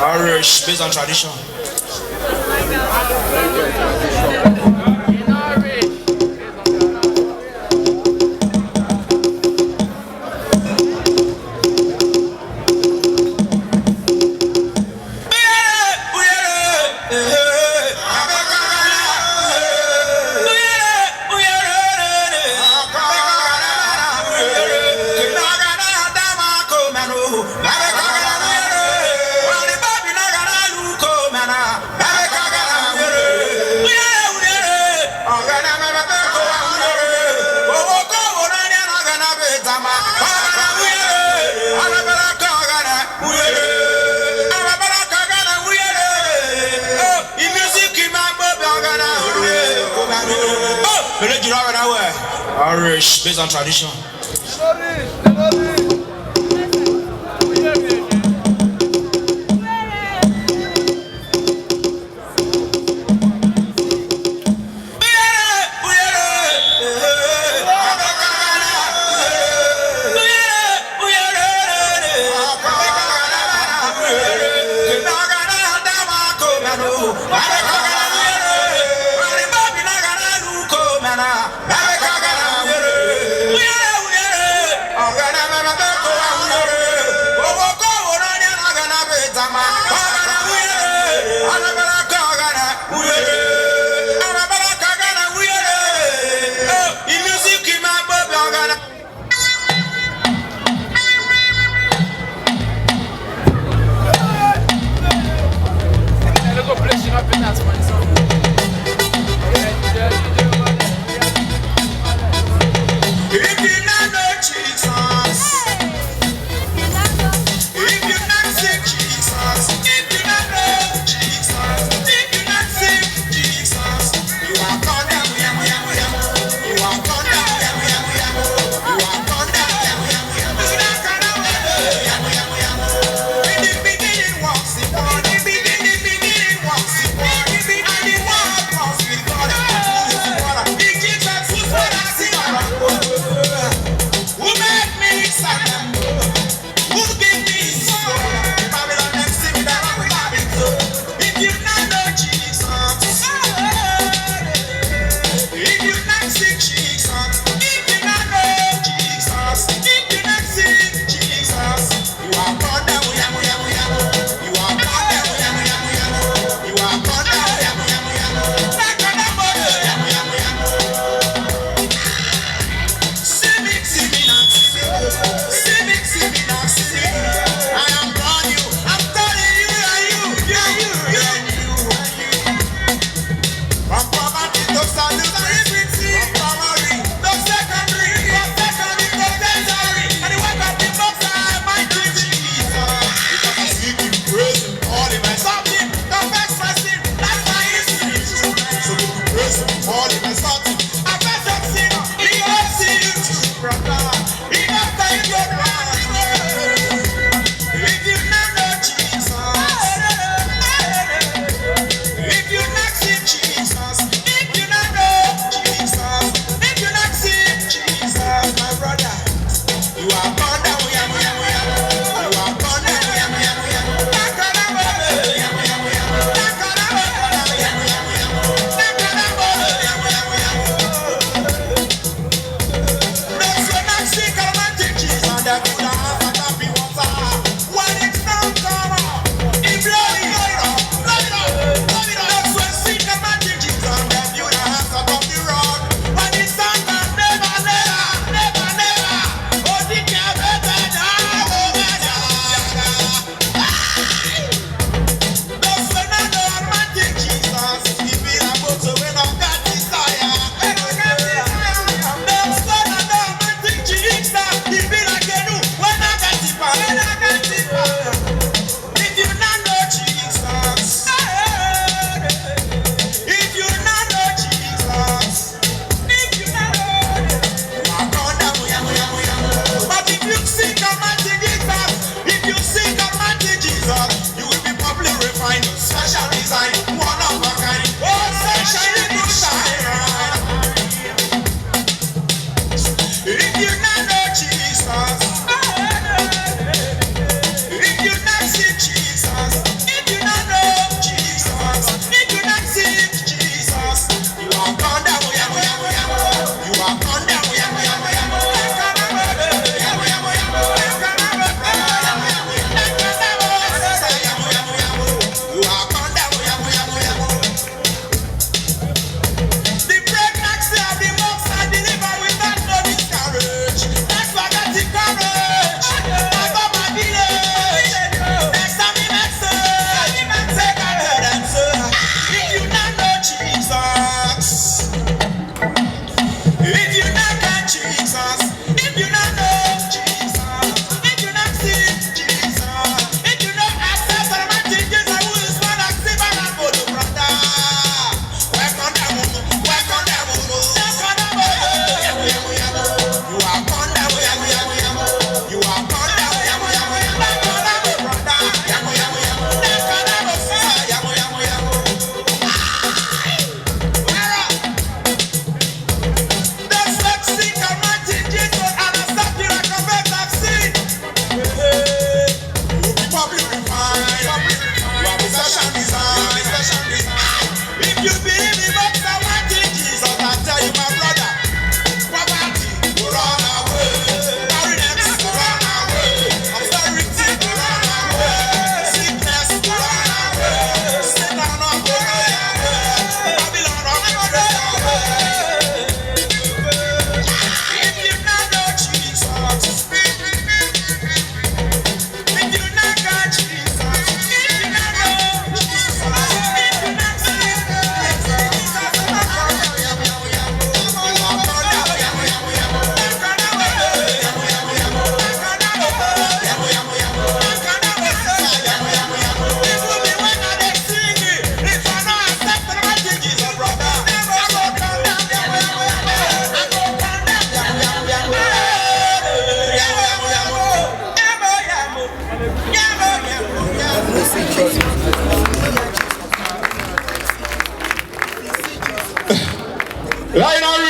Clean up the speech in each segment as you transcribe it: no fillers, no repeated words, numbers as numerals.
Irish, based on tradition. Irish, based on tradition. If you not see Jesus,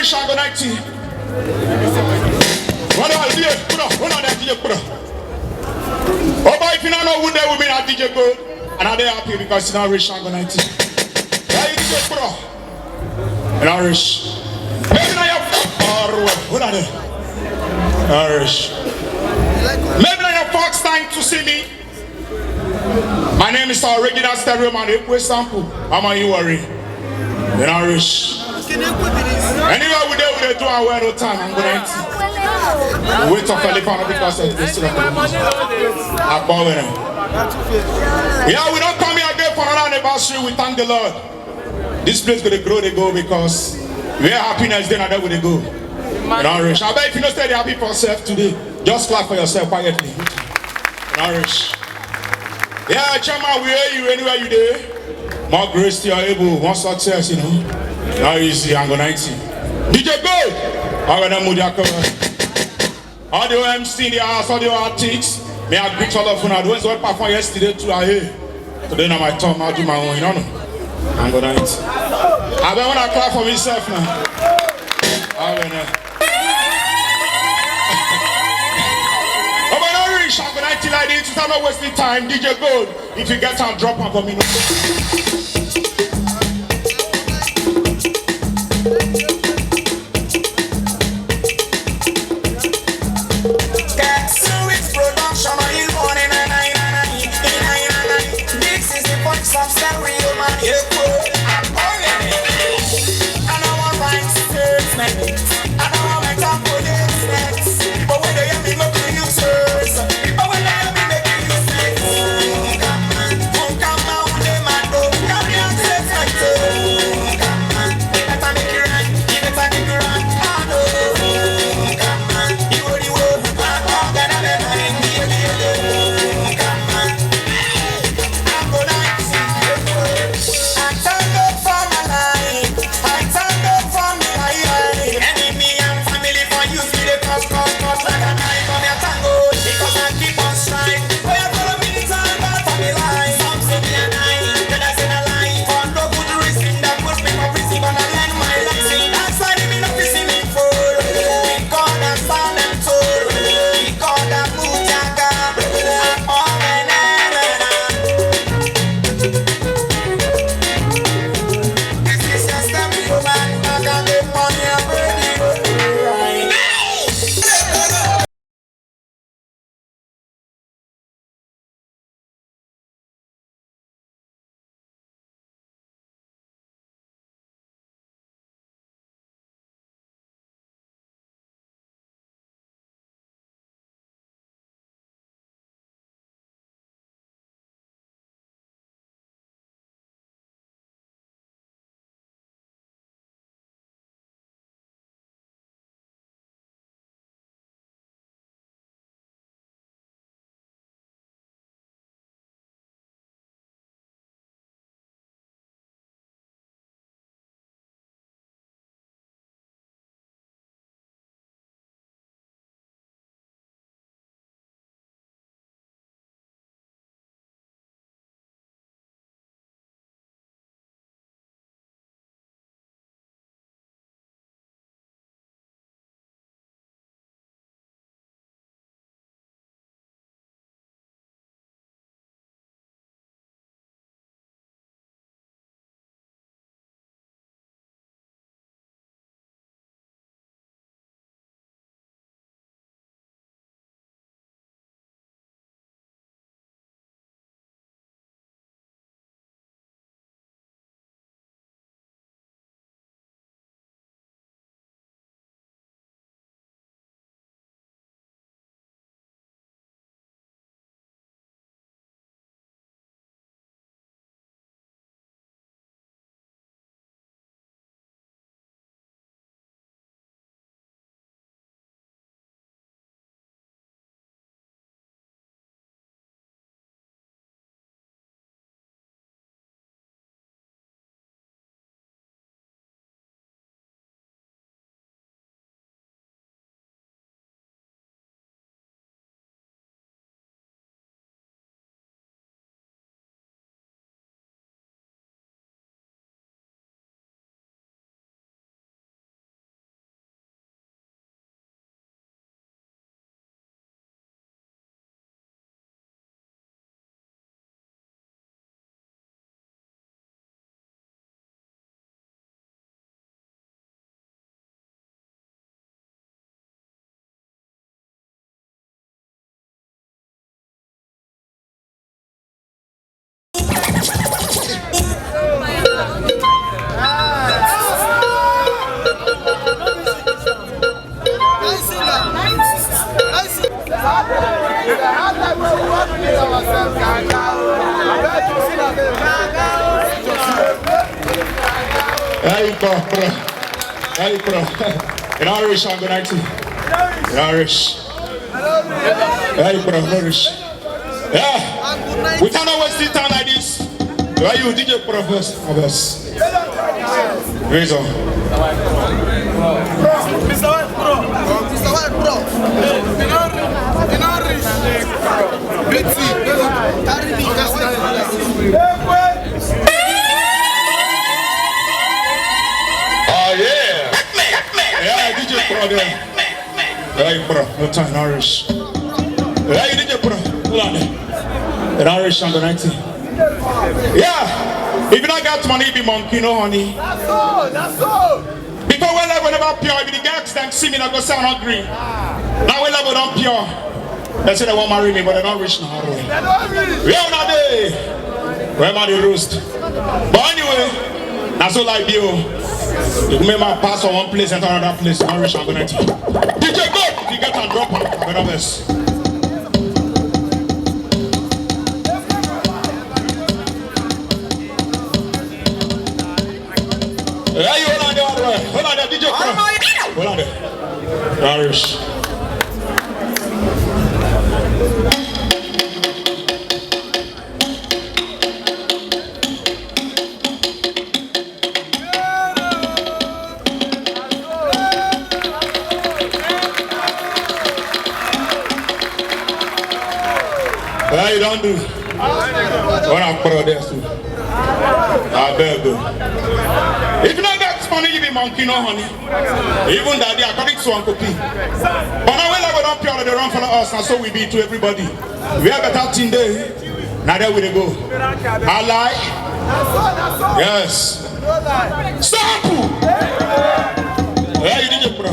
reach Ango 90. What do I do? Put on that DJ, put on. Oh, boy, if you don't know who there will be at DJ Gold, and I'm happy because you don't reach Ango 90. Yeah, you DJ, put on. And I reach. Maybe not your who are they? Irish. Maybe not your first time to see me. My name is our original Stereoman, Ekwe sample. How am you worry? In Irish. Anyway, we do and wear no time. I'm going to wait for Filipino because of this. Yeah, we don't come here again for another anniversary. We thank the Lord. This place going to grow, they go because we are happiness, then and then we go. Nourish. I bet if you don't stay happy for yourself today, just clap for yourself quietly. Nourish. Yeah, Chama, we hear you anywhere you there. More grace to your able, more success, you know. Now easy, I'm going 90. DJ Gold! I'm going to move your cover. All the MC in the house, all the artists, may I greet all of you now. The ones who performed yesterday too are here. Today now my turn, I'll do my own, you know. I'm going 90. I bet when I clap for myself now. I'm going to. I'm going to like this, I'm not wasting time. DJ Gold, if you get on, drop on for me. It's production on you on in this is the voice of Stereoman. I don't want rhyme statements. I don't want my top for this. But when they hear me, look to you, sir. Come on, Hey, bro. Hey, bro. In Irish, I'm going to in Irish. Hey, bro, Irish. Yeah. We cannot waste the time like this. Why you DJ Professor? Reason. Mr. White Bro. In Irish. Betty. Carry me. Oh, yeah. Yeah, DJ Pro there. Hey, bro, no time in Irish. Hey, DJ Pro. Hold on there. In Irish, I'm the 19. Yeah. If you don't got money, be monkey, no honey. That's all. Because when level never pure, if the girls then see me, they go say I'm not green. Now when level don't pure, they say they won't marry me, but they're not rich now. Yeah, not there. Where am I the roast? But anyway, that's all I do. You can make my pass from one place and to another place. I'm rich, I'm going to DJ, go! If you get and drop on, I'm going to mess. Yeah, you hold on there, all the way. Hold on there, DJ. Hold on there. Irish. Yeah, you don't do. What I'm proud of this. I beg you. If you don't get money, you be monkey, no honey. Even that they are according to Uncle P. But now when we don't pure, they run for us, and so we be to everybody. We have better thing there. Now there we go. I lie. Yes. Stop! Yeah, you did it, bro.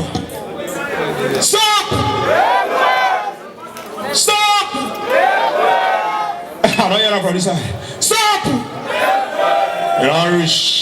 Stop! Stop! I don't hear that from this side. Stop! In Irish.